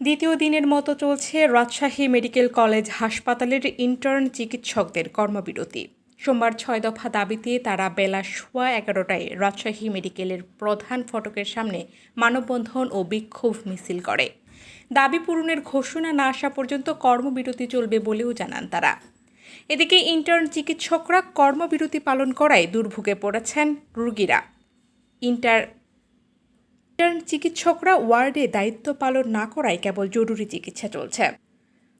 দ্বিতীয় দিনের মতো চলছে রাজশাহী মেডিকেল কলেজ হাসপাতালের ইন্টার্ন চিকিৎসকদের কর্মবিরতি। সোমবার ৬ দফা দাবিতে তারা বেলা 11:15টায় রাজশাহী মেডিকেলের প্রধান ফটকের সামনে মানববন্ধন ও বিক্ষোভ মিছিল করে। দাবি পূরণের ঘোষণা না আসা পর্যন্ত কর্মবিরতি চলবে বলেও জানান তারা। এদিকে ইন্টার্ন চিকিৎসকরা কর্মবিরতি পালন করায় দুর্ভোগে পড়েছেন রোগীরা। ইন্টার্ন চিকিৎসকরা ওয়ার্ডে দায়িত্ব পালন না করায় কেবল জরুরি চিকিৎসা চলছে।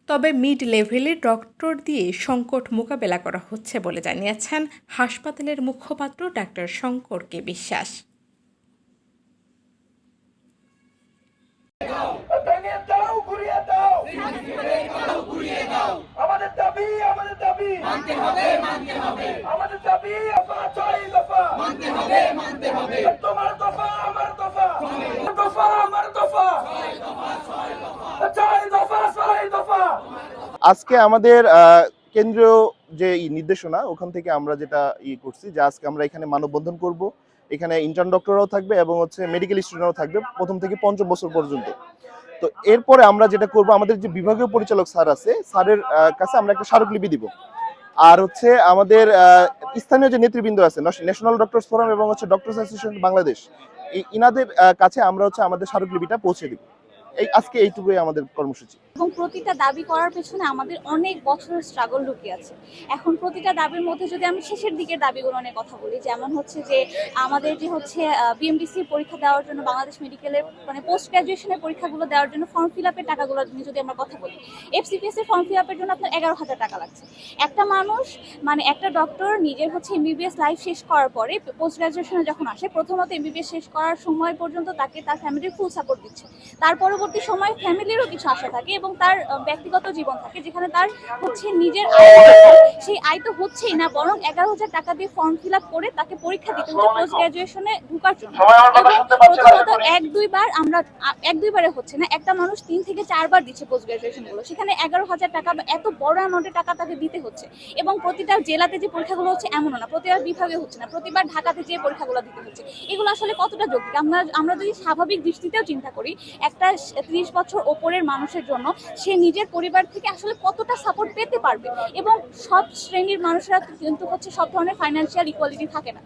তবে মিড লেভেলের ডক্টর দিয়ে সংকট মোকাবেলা করা হচ্ছে বলে জানিয়েছেন হাসপাতালের মুখপাত্র ডাক্তার শঙ্কর কে বিশ্বাস। আজকে আমাদের কেন্দ্রীয় যে নির্দেশনা ওখান থেকে আমরা যেটা করছি যে আজকে আমরা এখানে মানববন্ধন করব। এখানে ইন্টার্ন ডক্টররাও থাকবে এবং মেডিকেল স্টুডেন্টরাও থাকবে প্রথম থেকে পঞ্চম বছর পর্যন্ত। তো এরপরে আমরা যেটা করব, আমাদের যে বিভাগীয় পরিচালক স্যার আছে, স্যারের কাছে আমরা একটা স্মারকলিপি দিব। আর আমাদের স্থানীয় যে নেতৃবৃন্দ আছে, ন্যাশনাল ডক্টরস ফোরাম এবং ডক্টরস অ্যাসোসিয়েশন বাংলাদেশ, ইনাদের কাছে আমরা আমাদের স্মারকলিপিটা পৌঁছে দিব। আজকে এইটুকুই আমাদের কর্মসূচি। এবং প্রতিটা দাবি করার পেছনে আমাদের অনেক বছরের স্ট্রাগল লুকিয়ে আছে। এখন প্রতিটা দাবির মধ্যে যদি আমি শেষের দিকের দাবিগুলো নিয়ে কথা বলি, যেমন যে আমাদের যে বিএমডিসি পরীক্ষা দেওয়ার জন্য বাংলাদেশ মেডিকেলের পোস্ট গ্রাজুয়েশনের পরীক্ষাগুলো দেওয়ার জন্য ফর্ম ফিল আপের টাকাগুলো নিয়ে যদি আমরা কথা বলি, এফসিপিএস এর ফর্ম ফিল আপের জন্য আপনার 11,000 টাকা লাগছে। একটা মানুষ একটা ডক্টর নিজের এমবিবিএস লাইফ শেষ করার পরে পোস্ট গ্রাজুয়েশনে যখন আসে, প্রথমত এমবিবিএস শেষ করার সময় পর্যন্ত তাকে তার ফ্যামিলির ফুল সাপোর্ট দিচ্ছে। তার পরবর্তী সময় ফ্যামিলিরও কিছু আশা থাকে এবং তার ব্যক্তিগত জীবন থাকে, যেখানে তার নিজের সেই আয় তো হচ্ছেই না, বরং 11,000 টাকা দিয়ে ফর্ম ফিল আপ করে তাকে পরীক্ষা দিতে হচ্ছে পোস্ট গ্রাজুয়েশনে ঢোকার জন্য। প্রথমত এক দুইবারে হচ্ছে না, একটা মানুষ 3 থেকে 4 বার দিচ্ছে পোস্ট গ্রাজুয়েশন গুলো, সেখানে 11,000 টাকা এত বড় অ্যামাউন্টের টাকা তাকে দিতে হচ্ছে। এবং প্রতিটা জেলাতে যে পরীক্ষাগুলো হচ্ছে এমনও না, প্রতিটা বিভাগে হচ্ছে না, প্রতিবার ঢাকাতে যে পরীক্ষাগুলো দিতে হচ্ছে। এগুলো আসলে কতটা যৌক্তিক? আমরা যদি স্বাভাবিক দৃষ্টিতেও চিন্তা করি, একটা 30 বছর ওপরের মানুষের জন্য সে নিজের পরিবার থেকে আসলে কতটা সাপোর্ট পেতে পারবে? এবং সব শ্রেণীর মানুষরা কিন্তু সব ধরনের ফাইন্যান্সিয়াল ইকুয়ালিটি থাকে না।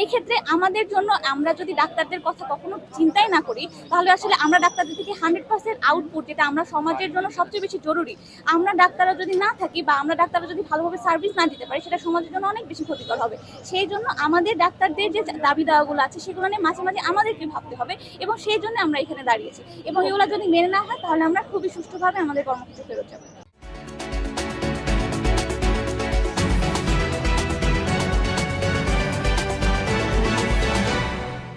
এই ক্ষেত্রে আমাদের জন্য, আমরা যদি ডাক্তারদের কথা কখনো চিন্তাই না করি, তাহলে আসলে আমরা ডাক্তারদের থেকে 100% আউটপুট, যেটা আমরা সমাজের জন্য সবচেয়ে বেশি জরুরি, আমরা ডাক্তাররা যদি না থাকি বা আমরা ডাক্তাররা যদি ভালোভাবে সার্ভিস না দিতে পারি, সেটা সমাজের জন্য অনেক বেশি ক্ষতিকর হবে। সেই জন্য আমাদের ডাক্তারদের যে দাবি দেওয়াগুলো আছে, সেগুলো নিয়ে মাঝে মাঝে আমাদেরকে ভাবতে হবে এবং সেই জন্য আমরা এখানে দাঁড়িয়েছি। এবং এগুলো যদি মেনে না হয়, তাহলে আমরা খুবই সুষ্ঠুভাবে আমাদের কর্মক্ষেত্রে ফেরত যাবো।